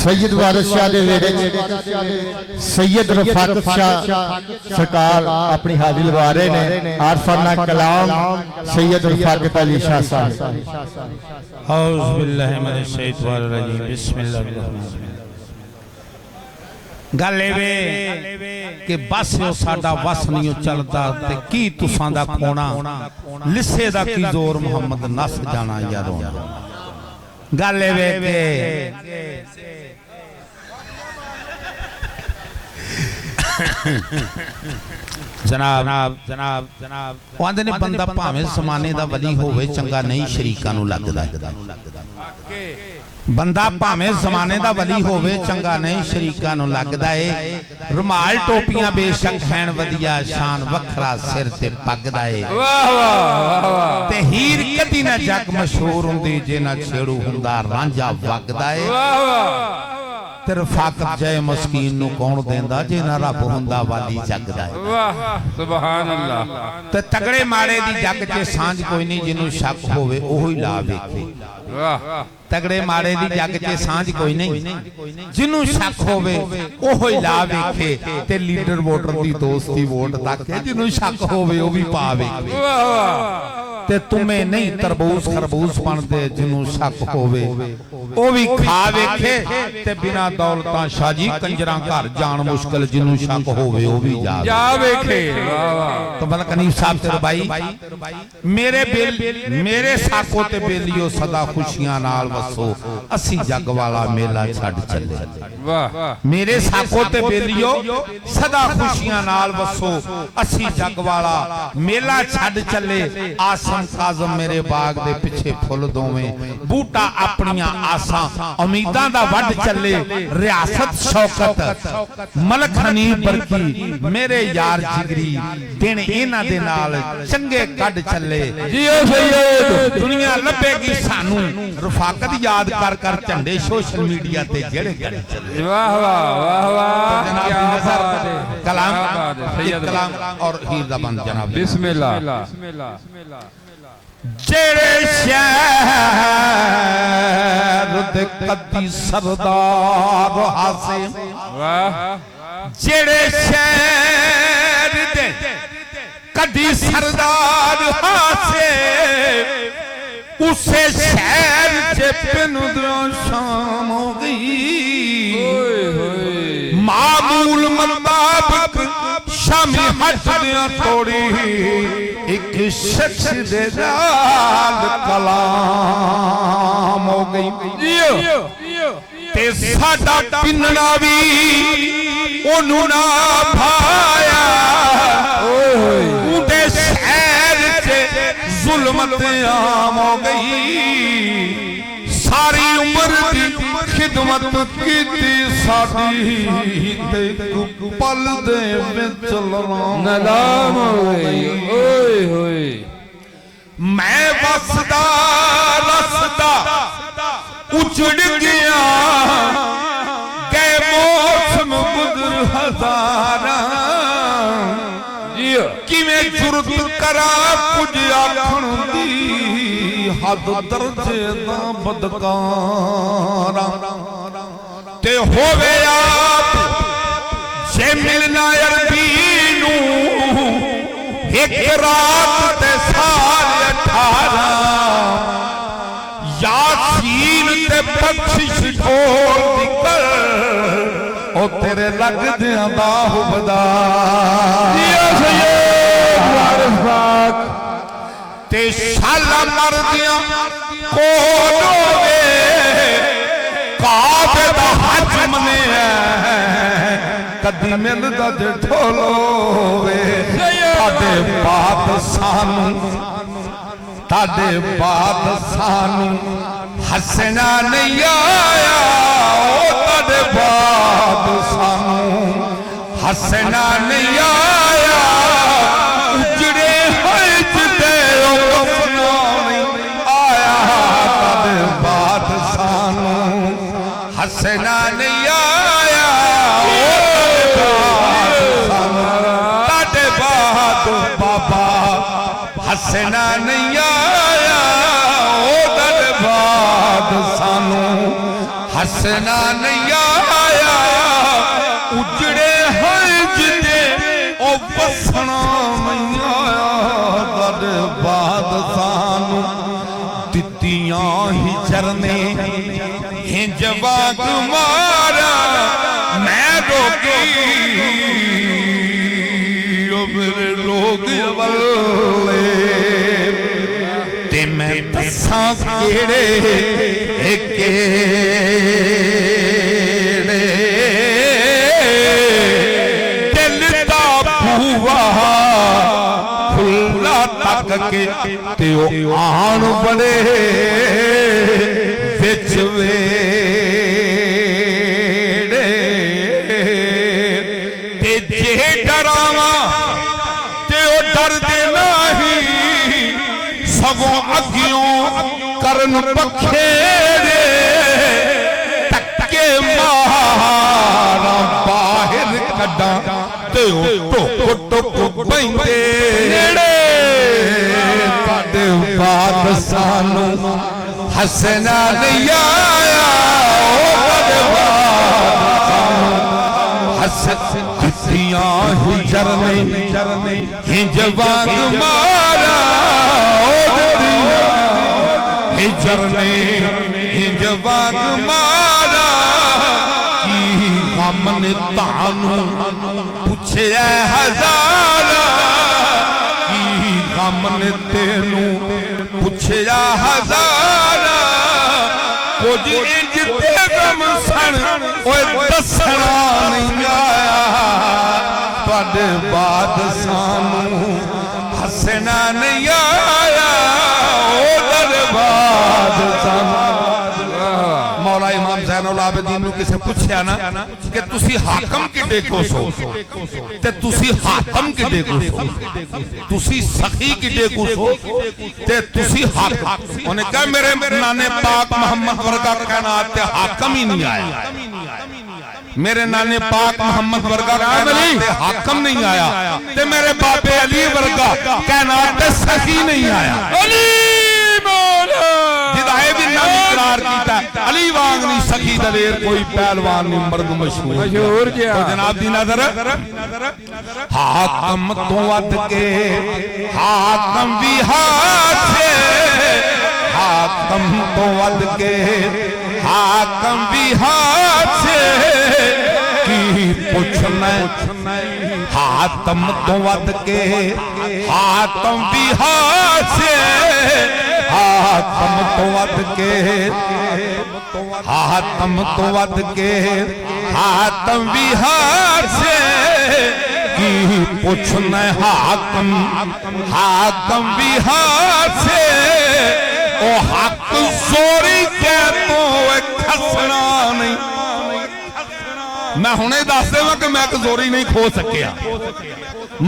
सैयद वारिस शाह दे वेड़े सैयद रफाकत शाह सरकार अपनी हाजिरी लगा रहे ने आरफाना कलाम सैयद रफाकत अली शाह साहब। औज़ु बिल्लाहि मिनश शैतानिर रजीम बिस्मिल्लाहिर्रहमानिर्रहीम। गल वे कि बस वो साडा बस नहीं चलता ते की तुसां दा खोना लिस्से दा की जोर मोहम्मद नस जाना यारों। गल वे के जनाब जनाब जनाब आंदे ने बंदा भावें समाने दा वली होवे चंगा नहीं शरीकां नूं लगदा। बंदा भावें जमाने दा वली होवे चंगा नहीं शरीकां नूं लगदा है। रुमाल टोपियां बेशक हैं वधिया शान वखरा सिर ते पग दा है। वाह वाह ते हीर कदी ना जग मशहूर हुंदी जे ना छेड़ू हुंदा रांझा वगदा है। वाह वाह ते रफाकत जय मस्कीन नूं कौन देंदा जे ना रब हुंदा वाली जगदा है। वाह सुभान अल्लाह। ते तगड़े माड़े दी जग च सांझ कोई नहीं जिन्नू शक होवे ओही ला वेखे। वाह तगड़े माड़े दी जग च सांझ कोई नहीं जिन्नू शक होवे ओही ला वेखे ते लीडर वोटर दी दोस्ती वोट ताके जिन्नू शक होवे ओ भी पावे। वाह वाह ते तुम्हें नहीं तरबूज खरबूज बनदे जिन्नू शक होवे ओ भी खा वेखे ते बिना दौलतां शाजी कंजरां घर जान मुश्किल जिन्नू शक होवे ओ भी जा वेखे। वाह वाह तो मतलब कनीफ साहब तेरे भाई मेरे साको ते बेलियो सदा खुशियां नाल वसो असी जग वाला मेला छड़ चले। वाह मेरे साको ते बेलियो सदा खुशियां नाल वसो असी जग वाला मेला छड़ चले। आसम काज़म मेरे बाग दे पिछे फुल दोवें बूटा अपनियां आसां उम्मीदां दा वड चले। रियासत शौकत मलक हनीफ बरकी मेरे यार जिगरी दिन इन्हां दे नाल चंगे कड चले। जियो सैयद दुनिया लभेगी सानू रफाकत याद कर कर झंडे सोशल मीडिया ते जेड़े गड़ चले। वाह वाह वाह वाह कलाम कलाम और हीर दा बंद जनाब बिस्मिल्लाह। जेड़े शहर दे कदी सरदार हासिम जेड़े शहर दे कदी सरदार हासिम उसे शहर च पिंदों शाम हो गई। मामूल मुताबिक शामी हजरियां तोड़ी एक शख्स दे नाल कलाम हो गई। ते साडा पिन्ना भी ओनू ना भाया उदे शहर च जुल्मत आम हो गई। सारी उम्र दी खिदमत कीती साडी ते पल दे विच नलाम होई। ओए होए मैं वसदा रसदा उजड़ गया गए मौसम गुजर हजारा। किवें जुरत करा कुछ आखण दी हद दर्जे दा बदकारा ते होवे आप जे मिलना अरबी नू एक रात ते साल 18 यासीन ते बख्शिश ढोल निकल ओ तेरे लग दियां दा हुबदा। ते शाला मर दियां कोल होवे काबे दा हज मने कदी मिलदा जे ढोलोवे। ताडे बाद सानू हसना नहीं आया ओ ताडे बाद सानू हसना नहीं आया। उजड़े होए जिदे ओ कफना नहीं आया ताडे बाद सानू हसना नहीं आया। ताडे बाद बाबा हसना नहीं आया ओ ताडे बाद सानू हस हसना नहीं आया उजड़े हज दे ओ बसना नहीं आया तद बाद सानू तितियां ही चरने हिंज बाग मारा मैं रोकी ओ मेरे लोग वल्ले ते मैं दसा केड़े दिल दा भूआ खुला तक के ते ओ आन बड़े विच वेड़े ते जे डरावा ते ओ डरदे नहीं सगों अगियों करन बखेड़े तक्के मारा बाहर कड्डा ते टुक टुक बैंदे नेड़े तद बाद सानू हसना नहीं आया तद बाद सानू हसियां ही चरने हिंज वांग मारा चरने हिंज वांग मारा की गम ने तानू पूछे हजारा की गम ने तेनू पूछे हजारा कुछ इंज ते गम सन ओए दसना नहीं आया तुहाडे बाद सानू हसना नहीं आया मौला इमाम ज़ैनुल आबिदीन किसे पूछया ना कि तुसी हाकम किडे को सो ते तुसी हाकम किडे को सो तुसी सखी किडे को सो ते तुसी हाकम उन्हें कहा मेरे नाने पाक मोहम्मद वर्गा कायनात ते हाकम ही नहीं आया मेरे नाने पाक मोहम्मद वर्गा कायनात ते हाकम नहीं आया ते मेरे बाबे अली वर्गा कायनात ते सखी नहीं आया अली मौला जिदाए भी नाम इकरार कीता अली वांग नहीं सखी दलेर कोई पहलवान नहीं मर्द मशहूर तो जनाब दी नजर हाकम तो वद के हाकम भी हाथे हाकम तो वद के हाकम भी हाथे की पूछना हातम तो वद के हातम भी हाथे हातम तो वद के हातम तो वद के हातम भी हाथे की पूछना हाकम हाकम भी हाथे ओ हक जोरी के तो खसना नहीं मैं हुणे दस देवां कि मैं जोरी नहीं खो सकिया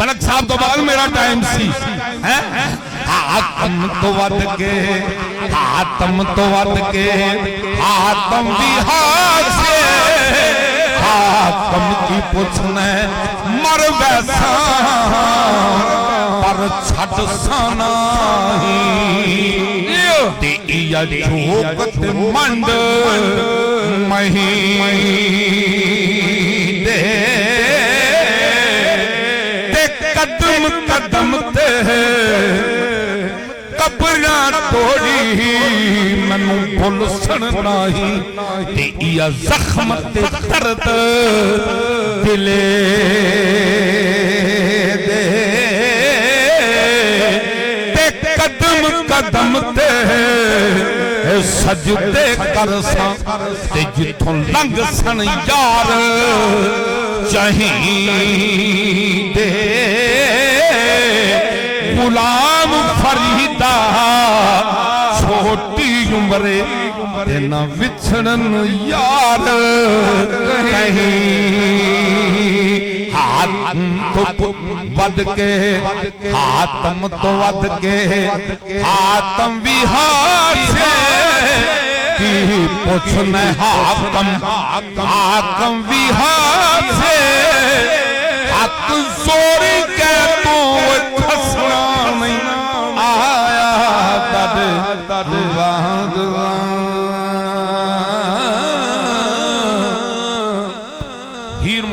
मलक साहब तो बाद मेरा टाइम सी है हाकम तो वद के हातम तो वद के हातम भी हाथे हाकम की पूछना मर वैसा पर छड़ साना ते इया झोकत मंड मही दे ते कदम कदम ते कबरा तोड़ी मनु भुल सड़ना ही ते इया जख्म ते दर्द दिले दे ते कदम कदम ते सजदे कर सा ते जिथों लंघ सन यार चाहिदे गुलाम फरीदा छोटी उम्रे न विछड़न यार कहीं हाथ तो वद के हातम तो वद के हातम भी हाथे की पूछना हाकम हाकम भी हाथे हक जोरी के तो खसना नहीं आया तद तद वांग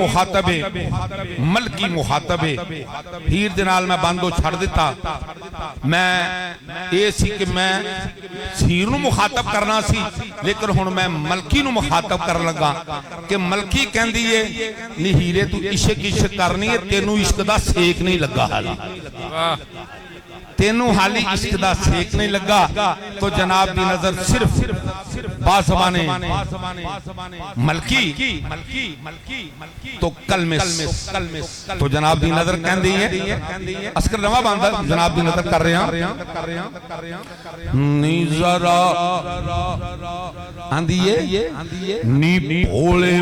मुखातब है, मलकी मुखातब है। हीर दे नाल मैं बांधो छड़ दिता। मैं ये सी कि मैं हीर नूं मुखातब करना सी, लेकिन हुण मैं मलकी नूं मुखातब कर लगा कि मलकी कहंदी है नी हीरे तू इश्क इश्क करनी है, तेनू इश्क दा सेक नहीं लगा हाली, तेनू हाली इश्क दा सेक नहीं लगा। तो जनाब दी नजर सिर्फ बाज़बाने मलकी तो कलमिस, तो जनाब दी नजर कहंदी है अस्कर नवा बांदा जनाब दी नजर कर रहे हैं नी जरा आंदी है नी भोले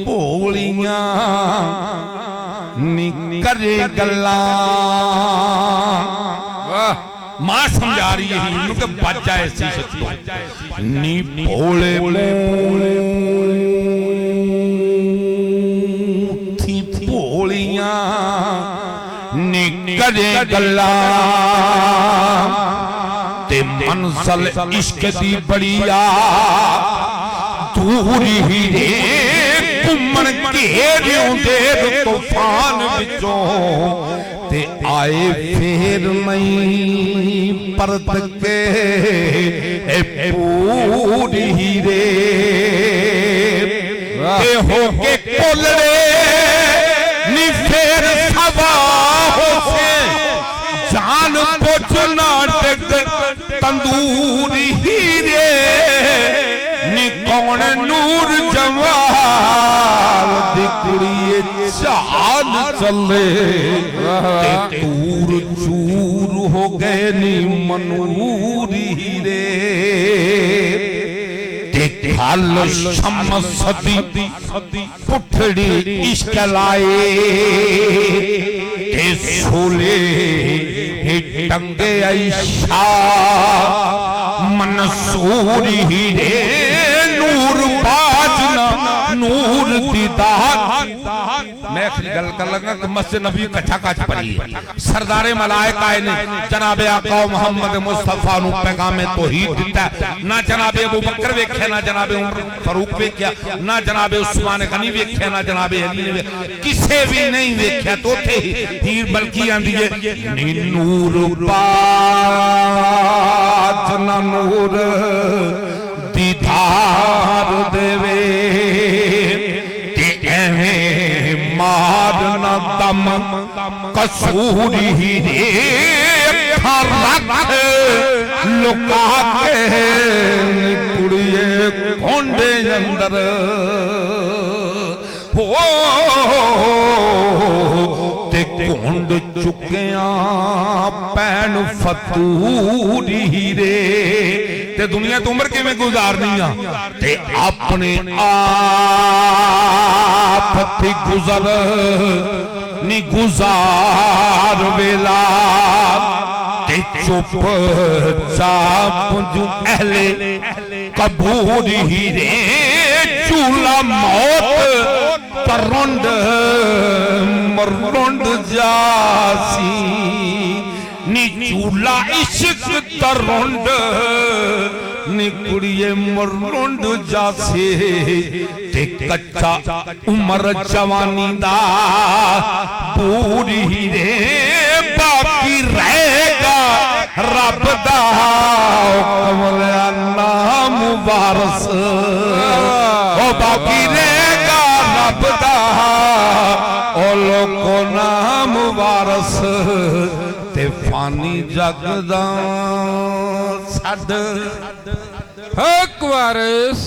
भोलियां नी करे गल्ला। मां समझा रही है हीर के बच जाए सी शक्तो नी भोले थी भोलियां नी करे गल्ला ते मंजिल इश्क दी बड़िया दूर ही रे घूमन घेरियों दे तूफान विचों ते आए फिर नहीं परत के पूरी रे ते हो के कोलरे नी फिर सवा हो से जान पोछना टेक तंदूरी रे नी कौन नूर जवाल दी कुड़िए चाल चले तूर चूर हो गए नी मनूरी रे खाल शम्स सदी पुठड़ी इश्क लाए सोले टंगे ऐशा मंसूरी रे नूर बाजना नूर दीदार। मैं गल कर लगा कि मस्जिद नबी कच्चा काच पड़ी है सरदारे मलाइका ने जनाबे आका मोहम्मद मुस्तफा नु पैगामे तौहीद दिता। ना जनाबे अबू बकर वेख्या, ना जनाबे उमर फारूक वेख्या, ना जनाबे उस्मान गनी वेख्या, ना जनाबे अली ने किसे भी नहीं वेख्या। तो थे हीर बल्कि आंदी है नी नूर बाजना नूर दीदार देवे मारना दम कसूरी रे रख लुका के कुड़िए कोंडे अंदर हो ते कोंड चुकिया पैन फतूरी रे ते दुनिया तो उम्र किवें गुजारनी आ ते अपने आप थी गुजर नी गुजार वेला ते चुप चाप जो अहले कबूरी रे चूला मौत तरुंड मरुंड जासी नी चूला इश्क तरुंड नी कुड़िए मरुंड जासे ते कच्चा उमर जवानी दा पूरी रे बाकी रहेगा रब दा कमलिया नाम वारस ओ बाकी रहेगा रब दा ओ लोको नाम वारस ते फानी जग दा छड़ हक वारिस